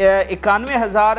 91,000,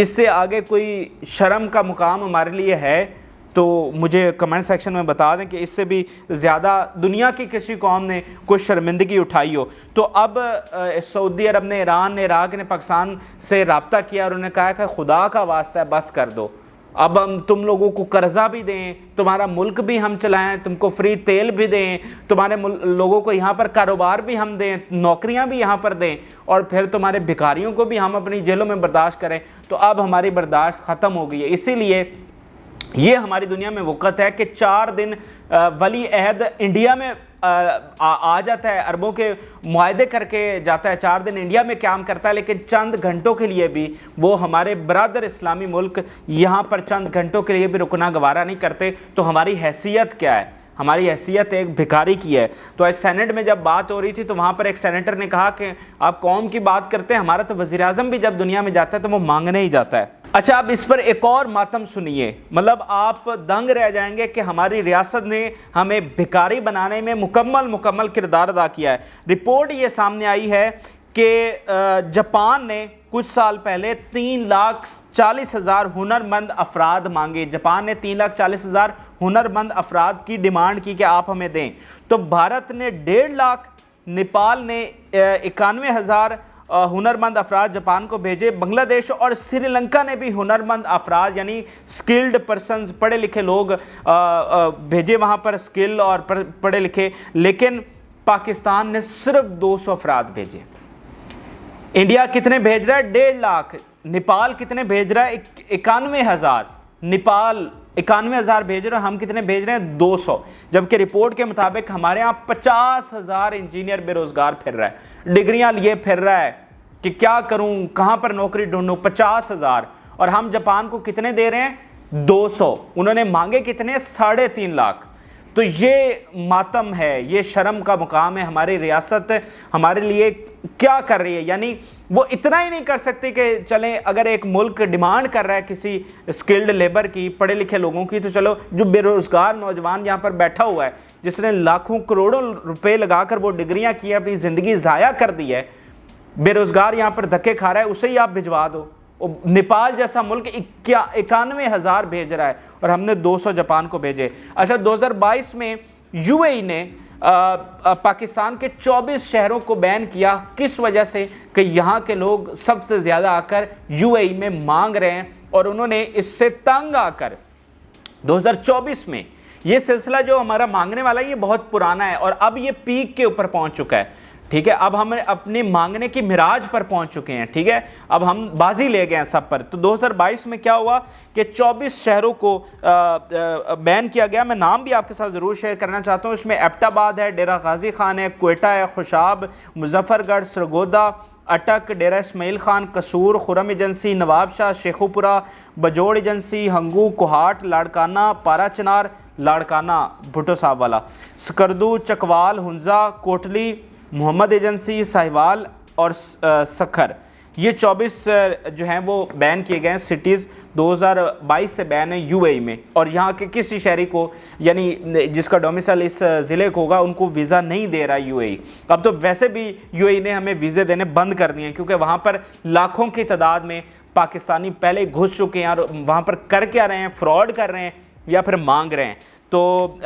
اس سے آگے کوئی شرم کا مقام ہمارے لیے ہے تو مجھے کمنٹ سیکشن میں بتا دیں کہ اس سے بھی زیادہ دنیا کی کسی قوم نے کوئی شرمندگی اٹھائی ہو. تو اب سعودی عرب نے، ایران نے، عراق نے پاکستان سے رابطہ کیا اور انہوں نے کہا کہ خدا کا واسطہ ہے بس کر دو، اب ہم تم لوگوں کو قرضہ بھی دیں، تمہارا ملک بھی ہم چلائیں، تم کو فری تیل بھی دیں، تمہارے لوگوں کو یہاں پر کاروبار بھی ہم دیں، نوکریاں بھی یہاں پر دیں، اور پھر تمہارے بھکاریوں کو بھی ہم اپنی جیلوں میں برداشت کریں. تو اب ہماری برداشت ختم ہو گئی ہے. اسی لیے یہ ہماری دنیا میں وقت ہے کہ 4 دن ولی عہد انڈیا میں آ جاتا ہے، عربوں کے معاہدے کر کے جاتا ہے، 4 دن انڈیا میں قیام کرتا ہے، لیکن چند گھنٹوں کے لیے بھی وہ ہمارے برادر اسلامی ملک یہاں پر چند گھنٹوں کے لیے بھی رکنا گوارا نہیں کرتے. تو ہماری حیثیت کیا ہے؟ ہماری حیثیت ایک بھکاری کی ہے. تو اس سینٹ میں جب بات ہو رہی تھی تو وہاں پر ایک سینیٹر نے کہا کہ آپ قوم کی بات کرتے ہیں، ہمارا تو وزیر اعظم بھی جب دنیا میں جاتا ہے تو وہ مانگنے ہی جاتا ہے. اچھا، اب اس پر ایک اور ماتم سنیے، مطلب آپ دنگ رہ جائیں گے کہ ہماری ریاست نے ہمیں بھکاری بنانے میں مکمل کردار ادا کیا ہے. رپورٹ یہ سامنے آئی ہے کہ جاپان نے کچھ سال پہلے 3,40,000 ہنرمند افراد مانگے. جاپان نے 3,40,000 ہنرمند افراد کی ڈیمانڈ کی کہ آپ ہمیں دیں. تو بھارت نے 1.5 لاکھ، نیپال نے 91,000 ہنرمند افراد جاپان کو بھیجے. بنگلہ دیش اور سری لنکا نے بھی ہنرمند افراد یعنی سکلڈ پرسنز، پڑھے لکھے لوگ بھیجے وہاں پر، سکل اور پڑھے لکھے. لیکن پاکستان نے صرف 200 افراد بھیجے. انڈیا کتنے بھیج رہا ہے؟ 1.5 لاکھ. نیپال کتنے بھیج رہا ہے؟ 91,000. نیپال 91,000 بھیج رہے ہیں، ہم کتنے بھیج رہے ہیں؟ 200. جبکہ رپورٹ کے مطابق ہمارے ہاں 50,000 انجینئر بے روزگار پھر رہا ہے، ڈگریاں لیے پھر رہا ہے کہ کیا کروں، کہاں پر نوکری ڈھونڈوں. 50,000. اور ہم جاپان کو کتنے دے رہے ہیں؟ 200. انہوں نے مانگے کتنے؟ 3.5 لاکھ. تو یہ ماتم ہے، یہ شرم کا مقام ہے. ہماری ریاست ہمارے لیے کیا کر رہی ہے؟ یعنی وہ اتنا ہی نہیں کر سکتی کہ چلیں اگر ایک ملک ڈیمانڈ کر رہا ہے کسی سکلڈ لیبر کی، پڑھے لکھے لوگوں کی، تو چلو جو بے روزگار نوجوان یہاں پر بیٹھا ہوا ہے جس نے لاکھوں کروڑوں روپے لگا کر وہ ڈگریاں کی، اپنی زندگی ضائع کر دی ہے، بے روزگار یہاں پر دھکے کھا رہا ہے، اسے ہی آپ بھجوا دو. نیپال جیسا ملک 91,000 بھیج رہا ہے اور ہم نے 200 جاپان کو بھیجے. اچھا، 2022 میں یو اے ای نے پاکستان کے 24 شہروں کو بین کیا. کس وجہ سے؟ کہ یہاں کے لوگ سب سے زیادہ آ کر یو اے ای میں مانگ رہے ہیں، اور انہوں نے اس سے تنگ آ کر 2024 میں یہ سلسلہ جو ہمارا مانگنے والا ہے یہ بہت پرانا ہے اور اب یہ پیک کے اوپر پہنچ چکا ہے. ٹھیک ہے، اب ہم اپنے مانگنے کی معراج پر پہنچ چکے ہیں. ٹھیک ہے، اب ہم بازی لے گئے ہیں سب پر. تو 2022 میں کیا ہوا کہ 24 شہروں کو بین کیا گیا. میں نام بھی آپ کے ساتھ ضرور شیئر کرنا چاہتا ہوں. اس میں ایبٹ آباد ہے، ڈیرہ غازی خان ہے، کوئٹہ ہے، خوشاب، مظفر گڑھ، سرگودا، اٹک، ڈیرہ اسماعیل خان، قصور، خرم ایجنسی، نواب شاہ، شیخو پورہ، بجوڑ ایجنسی، ہنگو، کوہاٹ، لاڑکانہ، پارا چنار، لاڑکانہ بھٹو صاحب والا، سکردو، چکوال، ہنزا، کوٹلی، محمد ایجنسی، ساہیوال اور سکھر. یہ 24 جو ہیں وہ بین کیے گئے ہیں سٹیز. 2022 سے بین ہے یو اے ای میں، اور یہاں کے کسی شہری کو یعنی جس کا ڈومیسائل اس ضلع کو ہوگا ان کو ویزا نہیں دے رہا یو اے ای. اب تو ویسے بھی یو اے ای نے ہمیں ویزے دینے بند کر دیے ہیں کیونکہ وہاں پر لاکھوں کی تعداد میں پاکستانی پہلے گھس چکے ہیں اور وہاں پر کر کیا رہے ہیں؟ فراڈ کر رہے ہیں یا پھر مانگ رہے ہیں. تو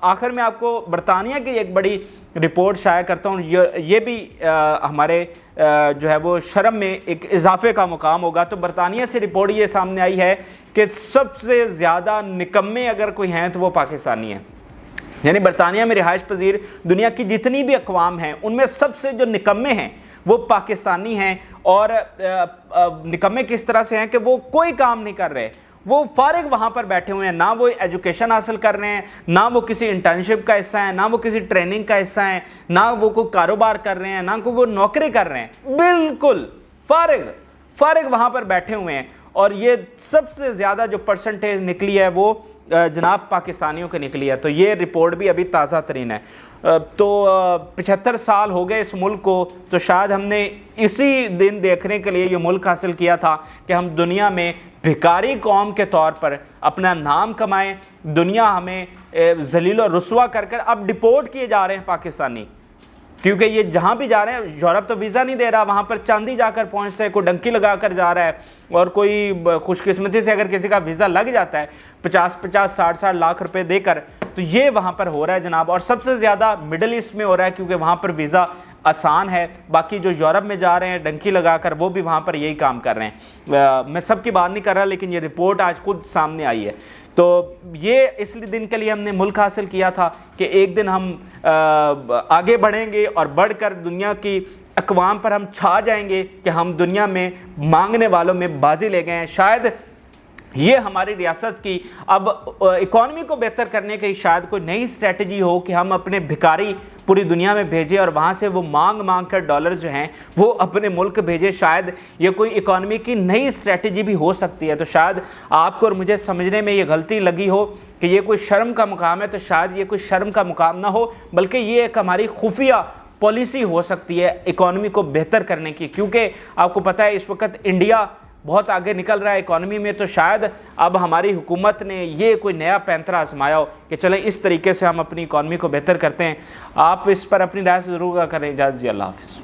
آخر میں آپ کو برطانیہ کی ایک بڑی رپورٹ شائع کرتا ہوں. یہ بھی ہمارے جو ہے وہ شرم میں ایک اضافے کا مقام ہوگا. تو برطانیہ سے رپورٹ یہ سامنے آئی ہے کہ سب سے زیادہ نکمے اگر کوئی ہیں تو وہ پاکستانی ہیں. یعنی برطانیہ میں رہائش پذیر دنیا کی جتنی بھی اقوام ہیں ان میں سب سے جو نکمے ہیں وہ پاکستانی ہیں. اور نکمے کس طرح سے ہیں کہ وہ کوئی کام نہیں کر رہے، وہ فارغ وہاں پر بیٹھے ہوئے ہیں، نہ وہ ایجوکیشن حاصل کر رہے ہیں، نہ وہ کسی انٹرنشپ کا حصہ ہیں، نہ وہ کسی ٹریننگ کا حصہ ہیں، نہ وہ کوئی کاروبار کر رہے ہیں، نہ کوئی وہ نوکری کر رہے ہیں. بالکل فارغ وہاں پر بیٹھے ہوئے ہیں. اور یہ سب سے زیادہ جو پرسنٹیج نکلی ہے وہ جناب پاکستانیوں کی نکلی ہے. تو یہ رپورٹ بھی ابھی تازہ ترین ہے. تو 75 سال ہو گئے اس ملک کو، تو شاید ہم نے اسی دن دیکھنے کے لیے یہ ملک حاصل کیا تھا کہ ہم دنیا میں بھکاری قوم کے طور پر اپنا نام کمائیں. دنیا ہمیں ذلیل و رسوا کر اب ڈپورٹ کیے جا رہے ہیں پاکستانی. کیونکہ یہ جہاں بھی جا رہے ہیں، یورپ تو ویزا نہیں دے رہا، وہاں پر چاندی جا کر پہنچتے ہیں، کوئی ڈنکی لگا کر جا رہا ہے، اور کوئی خوش قسمتی سے اگر کسی کا ویزا لگ جاتا ہے 50-60 لاکھ روپے دے کر، تو یہ وہاں پر ہو رہا ہے جناب. اور سب سے زیادہ مڈل ایسٹ میں ہو رہا ہے، کیونکہ وہاں پر ویزا آسان ہے. باقی جو یورپ میں جا رہے ہیں ڈنکی لگا کر، وہ بھی وہاں پر یہی کام کر رہے ہیں. میں سب کی بات نہیں کر رہا، لیکن یہ رپورٹ آج خود سامنے آئی ہے. تو یہ اس دن کے لیے ہم نے ملک حاصل کیا تھا کہ ایک دن ہم آگے بڑھیں گے اور بڑھ کر دنیا کی اقوام پر ہم چھا جائیں گے کہ ہم دنیا میں مانگنے والوں میں بازی لے گئے ہیں. شاید یہ ہماری ریاست کی اب اکانومی کو بہتر کرنے کی شاید کوئی نئی اسٹریٹجی ہو کہ ہم اپنے بھکاری پوری دنیا میں بھیجیں اور وہاں سے وہ مانگ کر ڈالرز جو ہیں وہ اپنے ملک بھیجیں. شاید یہ کوئی اکانومی کی نئی اسٹریٹجی بھی ہو سکتی ہے. تو شاید آپ کو اور مجھے سمجھنے میں یہ غلطی لگی ہو کہ یہ کوئی شرم کا مقام ہے، تو شاید یہ کوئی شرم کا مقام نہ ہو، بلکہ یہ ایک ہماری خفیہ پالیسی ہو سکتی ہے اکانومی کو بہتر کرنے کی. کیونکہ آپ کو پتہ ہے اس وقت انڈیا بہت آگے نکل رہا ہے اکانومی میں، تو شاید اب ہماری حکومت نے یہ کوئی نیا پینترا آزمایا ہو کہ چلیں اس طریقے سے ہم اپنی اکانومی کو بہتر کرتے ہیں. آپ اس پر اپنی رائے ضرور کریں. اجازت جی، اللہ حافظ.